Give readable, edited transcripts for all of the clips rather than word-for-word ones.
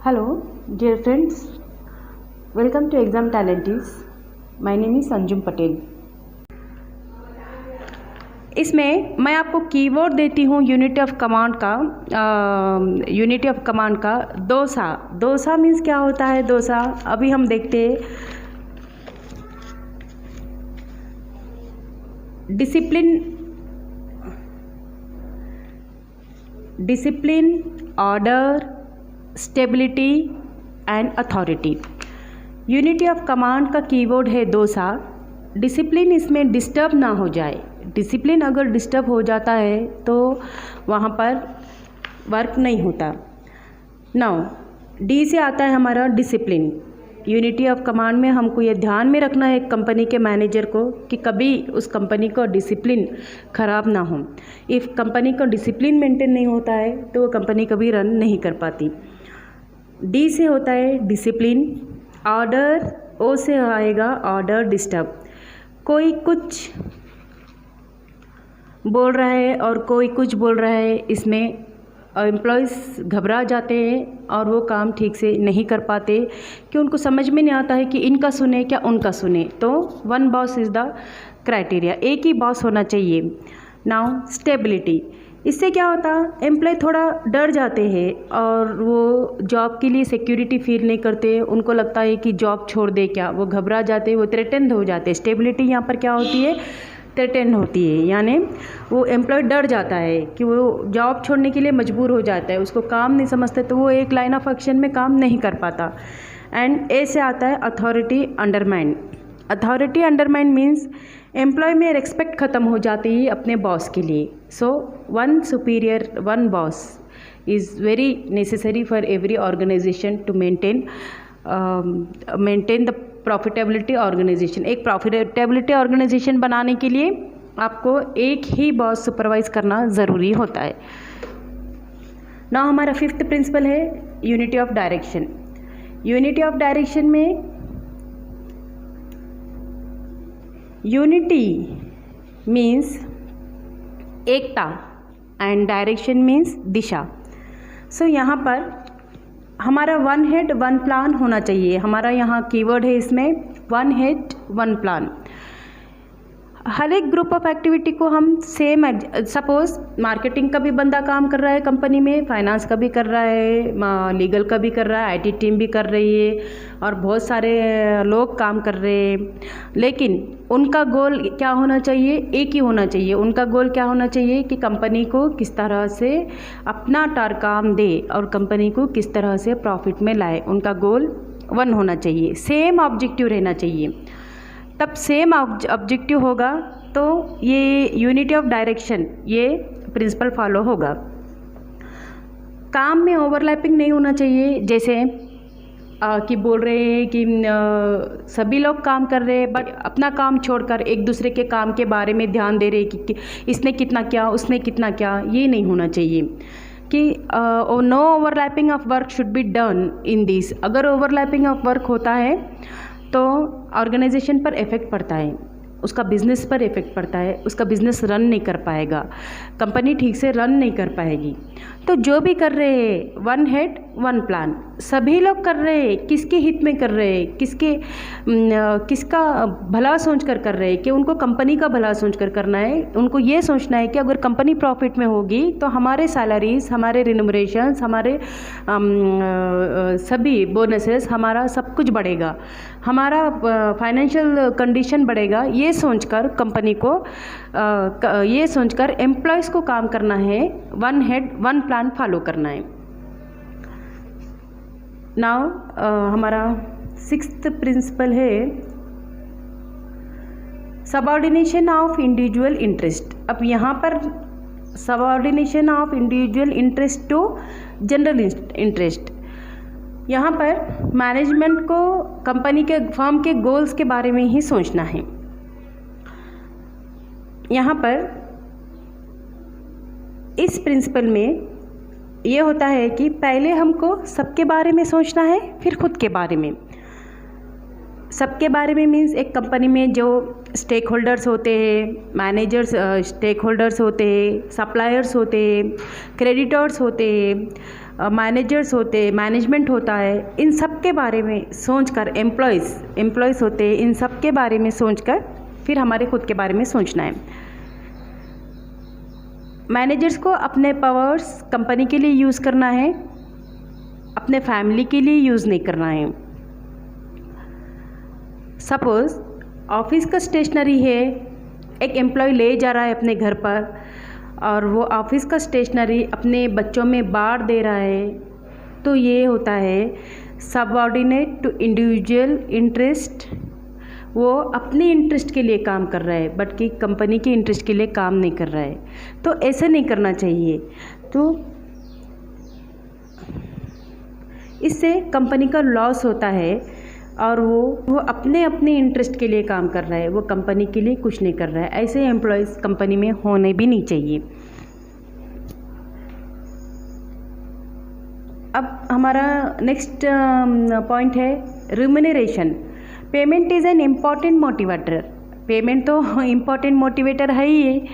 Hello, dear friends. Welcome to Exam Talentees. My name is Sanjum Patel. इसमें मैं आपको keyword देती हूँ यूनिटी ऑफ कमांड का दोसा। दोसा मीन्स क्या होता है? दोसा अभी हम देखते हैं। Discipline, order, stability and authority. Unity of command का कीवर्ड है दोसा। डिसिप्लिन इसमें डिस्टर्ब ना हो जाए। डिसिप्लिन अगर डिस्टर्ब हो जाता है तो वहाँ पर वर्क नहीं होता। नाउ डी से आता है हमारा डिसिप्लिन। यूनिटी ऑफ कमांड में हमको ये ध्यान में रखना है एक कंपनी के मैनेजर को कि कभी उस कंपनी का डिसिप्लिन ख़राब ना हो। इफ़ कंपनी का डिसिप्लिन मेंटेन नहीं होता है तो वो कंपनी कभी रन नहीं कर पाती। डी से होता है डिसिप्लिन। ऑर्डर, ओ से आएगा ऑर्डर डिस्टर्ब। कोई कुछ बोल रहा है और कोई कुछ बोल रहा है, इसमें एम्प्लॉयज़ घबरा जाते हैं और वो काम ठीक से नहीं कर पाते कि उनको समझ में नहीं आता है कि इनका सुने क्या उनका सुने। तो one boss is the criteria, एक ही बॉस होना चाहिए। नाउ स्टेबिलिटी, इससे क्या होता है एम्प्लॉय थोड़ा डर जाते हैं और वो जॉब के लिए सिक्योरिटी फील नहीं करते। उनको लगता है कि जॉब छोड़ दे क्या, वो घबरा जाते हैं, वो थ्रेटेंड हो जाते हैं। स्टेबिलिटी यहाँ पर क्या होती है? थ्रेटेंड होती है, यानी वो एम्प्लॉय डर जाता है कि वो जॉब छोड़ने के लिए मजबूर हो जाता है। उसको काम नहीं समझते तो वो एक लाइन ऑफ एक्शन में काम नहीं कर पाता। एंड ए से आता है authority undermine. Authority undermine means employ में रिस्पेक्ट ख़त्म हो जाती है अपने बॉस के लिए। So one superior, one boss is very necessary for every organisation to maintain the profitability organisation. एक प्रॉफिटेबिलिटी ऑर्गेनाइजेशन बनाने के लिए आपको एक ही बॉस सुपरवाइज करना ज़रूरी होता है। ना हमारा फिफ्थ प्रिंसिपल है unity of direction. Unity of direction में यूनिटी मीन्स एकता एंड डायरेक्शन मीन्स दिशा। सो यहाँ पर हमारा वन हेड वन प्लान होना चाहिए। हमारा यहाँ कीवर्ड है इसमें वन हेड वन प्लान। हर एक ग्रुप ऑफ एक्टिविटी को हम सेम, सपोज मार्केटिंग का भी बंदा काम कर रहा है कंपनी में, फाइनेंस का भी कर रहा है, लीगल का भी कर रहा है, आईटी टीम भी कर रही है और बहुत सारे लोग काम कर रहे हैं। लेकिन उनका गोल क्या होना चाहिए? एक ही होना चाहिए। उनका गोल क्या होना चाहिए कि कंपनी को किस तरह से अपना काम दे और कंपनी को किस तरह से प्रॉफिट में लाए। उनका गोल वन होना चाहिए, सेम ऑब्जेक्टिव रहना चाहिए। तब सेम ऑब्जेक्टिव होगा तो ये यूनिटी ऑफ डायरेक्शन, ये प्रिंसिपल फॉलो होगा। काम में ओवरलैपिंग नहीं होना चाहिए। जैसे कि बोल रहे हैं कि सभी लोग काम कर रहे हैं बट अपना काम छोड़कर एक दूसरे के काम के बारे में ध्यान दे रहे हैं कि इसने कितना किया, उसने कितना किया। ये नहीं होना चाहिए कि no overlapping of work should be done in this. अगर ओवरलैपिंग ऑफ वर्क होता है तो ऑर्गेनाइजेशन पर इफ़ेक्ट पड़ता है, उसका बिज़नेस पर इफ़ेक्ट पड़ता है, उसका बिज़नेस रन नहीं कर पाएगा, कंपनी ठीक से रन नहीं कर पाएगी। तो जो भी कर रहे हैं वन हेड वन प्लान, सभी लोग कर रहे हैं किसके हित में कर रहे हैं, किसका भला सोच कर रहे हैं कि उनको कंपनी का भला सोच कर करना है। उनको ये सोचना है कि अगर कंपनी प्रॉफिट में होगी तो हमारे सैलरीज, हमारे रिन्यूमरेशंस, हमारे सभी बोनसेस, हमारा सब कुछ बढ़ेगा, हमारा फाइनेंशियल कंडीशन बढ़ेगा। ये सोचकर कंपनी को ये सोचकर एम्प्लॉयज़ को काम करना है, one head one plan follow करना है। नाउ हमारा सिक्स्थ प्रिंसिपल है सबऑर्डिनेशन ऑफ इंडिविजुअल इंटरेस्ट। अब यहाँ पर subordination of individual interest to general interest. यहाँ पर मैनेजमेंट को कंपनी के, फर्म के गोल्स के बारे में ही सोचना है। यहाँ पर इस प्रिंसिपल में ये होता है कि पहले हमको सबके बारे में सोचना है, फिर खुद के बारे में। सबके बारे में मीन्स एक कंपनी में जो स्टेक होल्डर्स होते हैं, मैनेजर्स स्टेक होल्डर्स होते हैं, सप्लायर्स होते हैं, क्रेडिटर्स होते हैं, मैनेजर्स होते, मैनेजमेंट होता है, इन सब के बारे में सोचकर एम्प्लॉयज़ होते, इन सब के बारे में सोचकर फिर हमारे खुद के बारे में सोचना है। मैनेजर्स को अपने पावर्स कंपनी के लिए यूज़ करना है, अपने फैमिली के लिए यूज़ नहीं करना है। सपोज़ ऑफिस का स्टेशनरी है, एक एम्प्लॉय ले जा रहा है अपने घर पर और वो ऑफिस का स्टेशनरी अपने बच्चों में बांट दे रहा है, तो ये होता है सबऑर्डिनेट टू इंडिविजुअल इंटरेस्ट। वो अपने इंटरेस्ट के लिए काम कर रहा है बट कि कंपनी के इंटरेस्ट के लिए काम नहीं कर रहा है, तो ऐसे नहीं करना चाहिए। तो इससे कंपनी का लॉस होता है और वो अपने इंटरेस्ट के लिए काम कर रहा है, वो कंपनी के लिए कुछ नहीं कर रहा है। ऐसे एम्प्लॉयज़ कंपनी में होने भी नहीं चाहिए। अब हमारा नेक्स्ट पॉइंट है remuneration. Payment is an important motivator. Payment तो इम्पॉर्टेंट मोटिवेटर है ही है,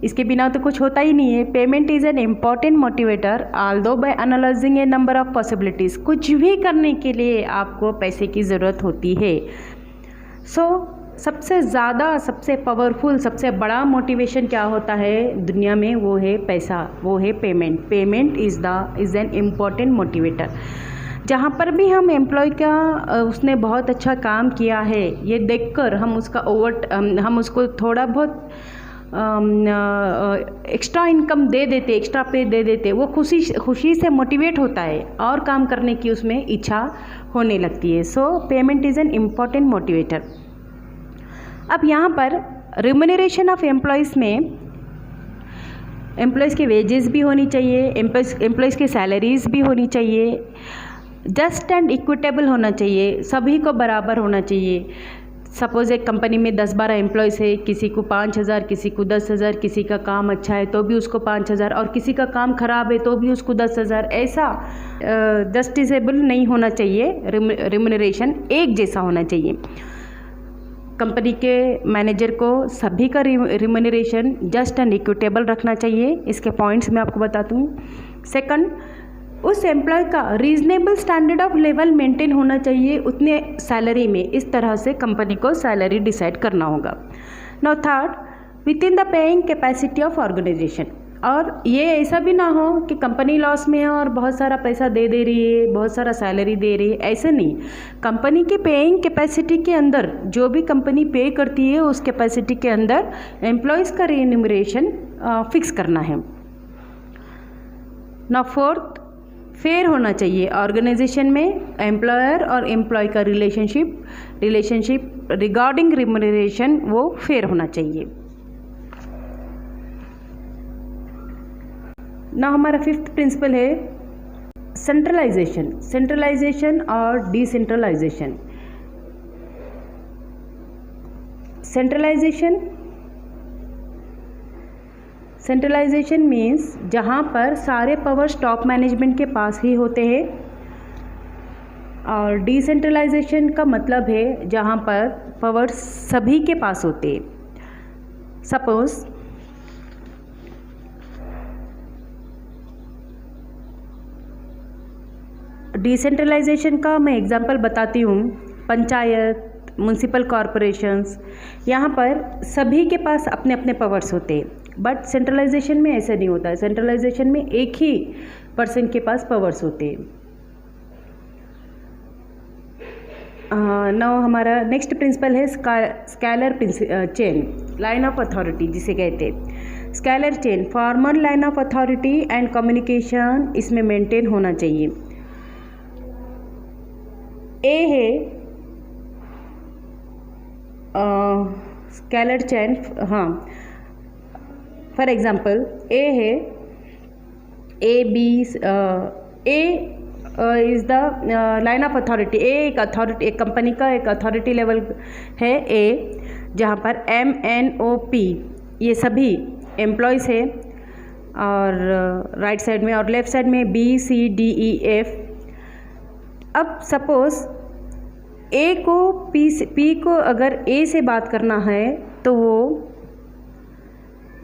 इसके बिना तो कुछ होता ही नहीं है। Payment is an important motivator although by analysing a number of possibilities. कुछ भी करने के लिए आपको पैसे की ज़रूरत होती है। सबसे ज़्यादा, सबसे पावरफुल, सबसे बड़ा मोटिवेशन क्या होता है दुनिया में, वो है पैसा, वो है payment. Payment is an important motivator. जहाँ पर भी हम एम्प्लॉय का उसने बहुत अच्छा काम किया है ये देखकर हम उसको थोड़ा बहुत एक्स्ट्रा इनकम दे देते, एक्स्ट्रा पे दे देते, वो खुशी से मोटिवेट होता है और काम करने की उसमें इच्छा होने लगती है। Payment is an important motivator. अब यहाँ पर रिम्यूनरेशन ऑफ एम्प्लॉयज़ में एम्प्लॉयज़ के वेजेस भी होनी चाहिए, एम्प्लॉयज़ की सैलरीज़ भी होनी चाहिए, जस्ट एंड इक्विटेबल होना चाहिए, सभी को बराबर होना चाहिए। सपोज़ एक कंपनी में 10-12 एम्प्लॉयज़ है, किसी को 5,000, किसी को 10,000, किसी का काम अच्छा है तो भी उसको 5,000 और किसी का काम ख़राब है तो भी उसको 10,000। ऐसा जस्टिसेबल नहीं होना चाहिए। रिम्यूनरेशन एक जैसा होना चाहिए। कंपनी के मैनेजर को सभी का रिम्यूनरेशन जस्ट एंड इक्विटेबल रखना चाहिए। इसके पॉइंट्स मैं आपको बताती हूँ। सेकंड, उस एम्प्लॉय का reasonable standard of level maintain होना चाहिए उतने सैलरी में। इस तरह से कंपनी को सैलरी डिसाइड करना होगा। Now third, within the paying capacity of organisation. और ये ऐसा भी ना हो कि कंपनी लॉस में है और बहुत सारा पैसा दे रही है, बहुत सारा सैलरी दे रही है, ऐसे नहीं। कंपनी की पेइंग कैपेसिटी के अंदर जो भी कंपनी पे करती है उस कैपेसिटी के अंदर एम्प्लॉयज़ का रिम्यूनरेशन फिक्स करना है। नाउ फोर्थ, फेयर होना चाहिए। ऑर्गेनाइजेशन में एम्प्लॉयर और एम्प्लॉय का रिलेशनशिप रिगार्डिंग रिम्यूनरेशन वो फेयर होना चाहिए। ना हमारा फिफ्थ प्रिंसिपल है सेंट्रलाइजेशन और डिसेंट्रलाइजेशन। सेंट्रलाइजेशन मीन्स जहाँ पर सारे पावर्स टॉप मैनेजमेंट के पास ही होते हैं, और डिसेंट्रलाइजेशन का मतलब है जहाँ पर पावर्स सभी के पास होते हैं। सपोज़ डिसेंट्रलाइजेशन का मैं एग्जांपल बताती हूँ। पंचायत, म्यूनसिपल कॉरपोरेशंस, यहाँ पर सभी के पास अपने अपने पावर्स होते हैं, बट सेंट्रलाइजेशन में ऐसा नहीं होता है। सेंट्रलाइजेशन में एक ही पर्सन के पास पावर्स होते हैं। नाउ हमारा नेक्स्ट प्रिंसिपल है scalar chain, line of authority जिसे कहते हैं। Scalar chain, formal line of authority and communication इसमें मेंटेन होना चाहिए। ए है स्केलर चेन, हाँ, फॉर एग्जांपल ए है A B, A is the line of authority. A एक अथॉरिटी, एक कंपनी का एक अथॉरिटी लेवल है ए, जहाँ पर MNOP ये सभी एम्प्लॉयज़ है, और राइट साइड में और लेफ़्ट साइड में BCDEF। अब सपोज़ ए को पी को अगर ए से बात करना है तो वो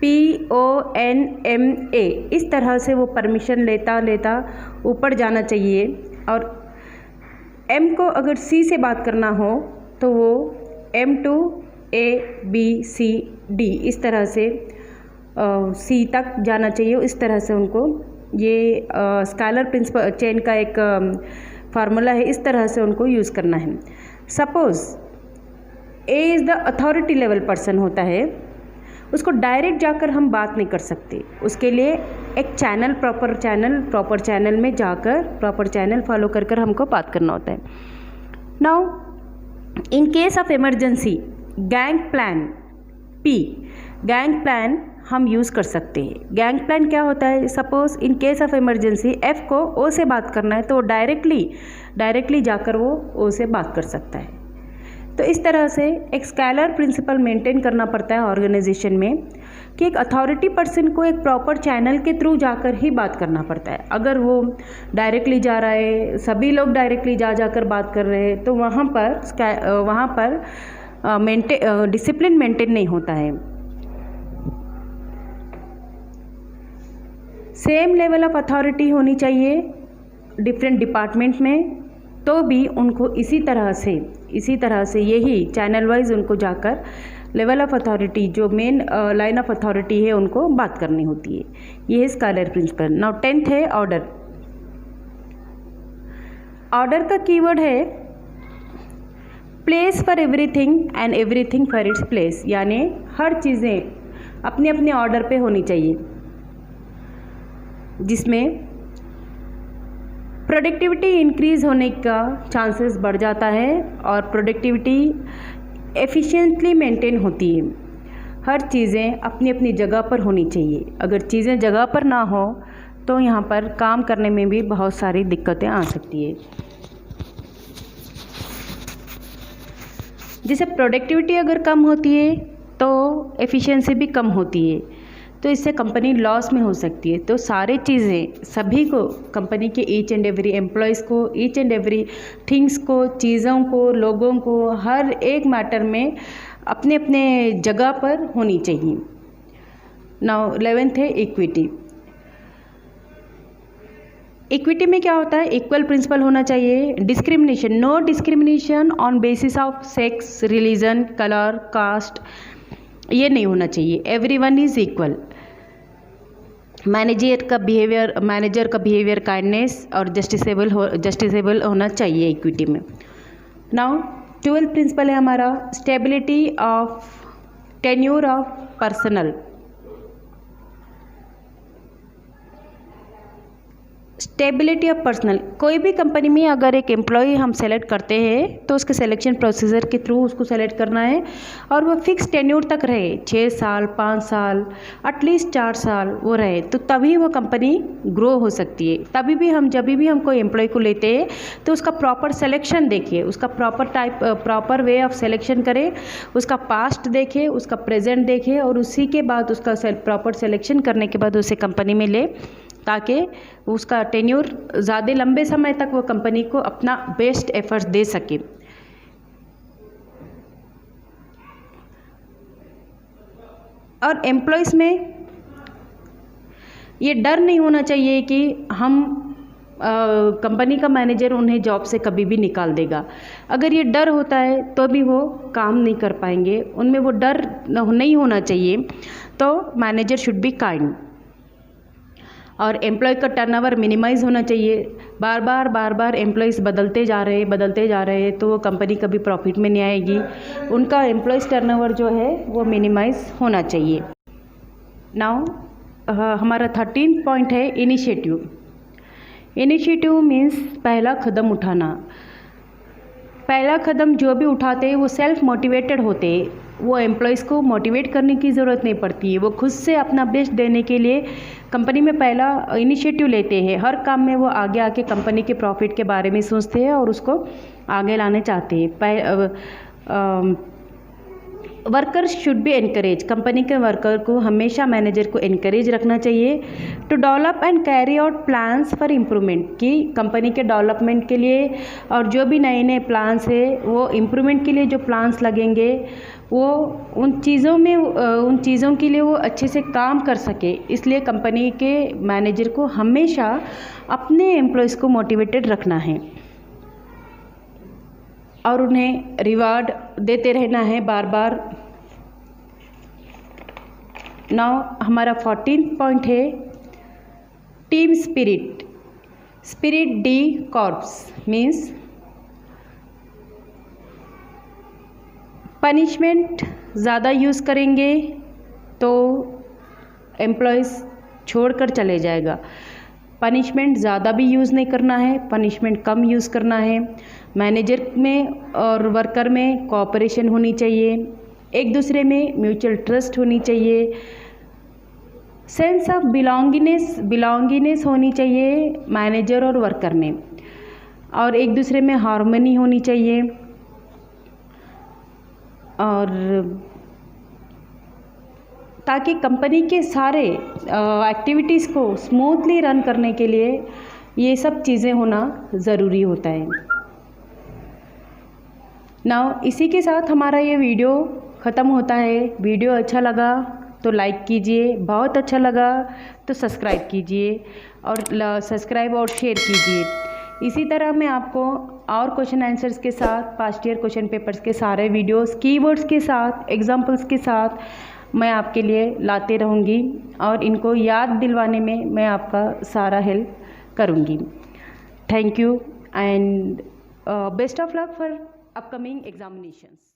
PONMA, इस तरह से वो परमिशन लेता लेता ऊपर जाना चाहिए। और M को अगर C से बात करना हो तो वो M to ABCD इस तरह से C तक जाना चाहिए। इस तरह से उनको ये स्केलर प्रिंसिपल चेन का एक फार्मूला है, इस तरह से उनको यूज़ करना है। Suppose A is the authority level person होता है, उसको डायरेक्ट जाकर हम बात नहीं कर सकते। उसके लिए एक चैनल, प्रॉपर चैनल में जाकर प्रॉपर चैनल फॉलो कर कर हमको बात करना होता है। Now in case of emergency gang plan P, gang plan हम यूज़ कर सकते हैं। गैंग प्लान क्या होता है? Suppose in case of emergency F को O से बात करना है तो डायरेक्टली जाकर वो O से बात कर सकता है। तो इस तरह से एक स्केलर प्रिंसिपल मेंटेन करना पड़ता है ऑर्गेनाइजेशन में कि एक अथॉरिटी पर्सन को एक प्रॉपर चैनल के थ्रू जाकर ही बात करना पड़ता है। अगर वो डायरेक्टली जा रहा है, सभी लोग डायरेक्टली जाकर बात कर रहे हैं, तो वहाँ पर डिसिप्लिन मेंटेन नहीं होता है। सेम लेवल ऑफ अथॉरिटी होनी चाहिए डिफरेंट डिपार्टमेंट में, तो भी उनको इसी तरह से यही चैनल वाइज उनको जाकर लेवल ऑफ अथॉरिटी, जो मेन लाइन ऑफ अथॉरिटी है, उनको बात करनी होती है। ये है स्केलर प्रिंसिपल। नाउ 10th है ऑर्डर। ऑर्डर का कीवर्ड है place for everything and everything for its place, यानी हर चीज़ें अपने अपने ऑर्डर पे होनी चाहिए, जिसमें प्रोडक्टिविटी इंक्रीज़ होने का चांसेस बढ़ जाता है और प्रोडक्टिविटी एफिशिएंटली मेंटेन होती है। हर चीज़ें अपनी अपनी जगह पर होनी चाहिए। अगर चीज़ें जगह पर ना हो तो यहाँ पर काम करने में भी बहुत सारी दिक्कतें आ सकती है। जैसे प्रोडक्टिविटी अगर कम होती है तो एफिशिएंसी भी कम होती है, तो इससे कंपनी लॉस में हो सकती है। तो सारी चीज़ें सभी को, कंपनी के ईच एंड एवरी एम्प्लॉयज़ को, ईच एंड एवरी थिंग्स को, चीज़ों को, लोगों को, हर एक मैटर में अपने अपने जगह पर होनी चाहिए। नाउ 11th है इक्विटी। इक्विटी में क्या होता है? इक्वल प्रिंसिपल होना चाहिए। Discrimination, no discrimination on basis of sex, religion, colour, caste, ये नहीं होना चाहिए। Everyone is equal. मैनेजर का बिहेवियर काइंडनेस और जस्टिसेबल होना चाहिए इक्विटी में। नाउ 12th प्रिंसिपल है हमारा stability of tenure of personnel. Stability of personnel, कोई भी कंपनी में अगर एक एम्प्लॉय हम सेलेक्ट करते हैं तो उसके सिलेक्शन प्रोसीजर के थ्रू उसको सेलेक्ट करना है और वो फिक्स टेन्योर तक रहे, 6 साल, 5 साल, एटलीस्ट 4 साल वो रहे, तो तभी वो कंपनी ग्रो हो सकती है। जब भी हम कोई एम्प्लॉय को लेते हैं तो उसका प्रॉपर सिलेक्शन देखिए, उसका प्रॉपर वे ऑफ सिलेक्शन करें, उसका पास्ट देखें, उसका प्रेजेंट देखें और उसी के बाद उसका प्रॉपर सिलेक्शन करने के बाद उसे कंपनी में ले, ताकि उसका टेन्योर ज़्यादा लंबे समय तक वो कंपनी को अपना बेस्ट एफर्ट्स दे सके। और एम्प्लॉयज़ में ये डर नहीं होना चाहिए कि हम कंपनी का मैनेजर उन्हें जॉब से कभी भी निकाल देगा। अगर ये डर होता है तो भी वो काम नहीं कर पाएंगे, उनमें वो डर नहीं होना चाहिए। तो मैनेजर शुड बी काइंड। और एम्प्लॉय का टर्नओवर मिनिमाइज़ होना चाहिए। बार बार एम्प्लॉयज़ बदलते जा रहे हैं तो वो कंपनी कभी प्रॉफिट में नहीं आएगी। उनका एम्प्लॉयज़ टर्नओवर जो है वो मिनिमाइज़ होना चाहिए। नाउ हमारा 13th पॉइंट है इनिशिएटिव। इनिशिएटिव मीन्स पहला कदम उठाना। पहला कदम जो भी उठाते हैं वो सेल्फ मोटिवेटेड होते हैं, वो एम्प्लॉयज़ को मोटिवेट करने की ज़रूरत नहीं पड़ती है। वो खुद से अपना बेस्ट देने के लिए कंपनी में पहला इनिशिएटिव लेते हैं। हर काम में वो आगे आके कंपनी के प्रॉफिट के बारे में सोचते हैं और उसको आगे लाने चाहते हैं। Workers should be encourage, company के वर्कर को हमेशा मैनेजर को एनकरेज रखना चाहिए to develop and carry out plans for improvement, कि कंपनी के डेवलपमेंट के लिए और जो भी नए नए प्लान्स है वो इम्प्रूवमेंट के लिए जो प्लान्स लगेंगे वो उन चीज़ों के लिए वो अच्छे से काम कर सके। इसलिए कंपनी के मैनेजर को हमेशा अपने एम्प्लॉयज़ को मोटिवेटेड रखना है और उन्हें रिवार्ड देते रहना है बार बार। नाउ हमारा 14th पॉइंट है team spirit. Spirit D corps means punishment ज़्यादा यूज़ करेंगे तो एम्प्लॉयज़ छोड़कर चले जाएगा। पनिशमेंट ज़्यादा भी यूज़ नहीं करना है, पनिशमेंट कम यूज़ करना है। मैनेजर में और वर्कर में कोऑपरेशन होनी चाहिए, एक दूसरे में म्यूचुअल ट्रस्ट होनी चाहिए, सेंस ऑफ बिलोंगिनेस होनी चाहिए मैनेजर और वर्कर में, और एक दूसरे में हार्मनी होनी चाहिए। और ताकि कंपनी के सारे एक्टिविटीज़ को स्मूथली रन करने के लिए ये सब चीज़ें होना ज़रूरी होता है। नाउ इसी के साथ हमारा ये वीडियो ख़त्म होता है। वीडियो अच्छा लगा तो लाइक कीजिए, बहुत अच्छा लगा तो सब्सक्राइब कीजिए और सब्सक्राइब और शेयर कीजिए। इसी तरह मैं आपको और क्वेश्चन आंसर्स के साथ, पास्ट ईयर क्वेश्चन पेपर्स के सारे वीडियोस, कीवर्ड्स के साथ, एग्जांपल्स के साथ मैं आपके लिए लाते रहूँगी और इनको याद दिलवाने में मैं आपका सारा हेल्प करूँगी। Thank you and best of luck for upcoming examinations.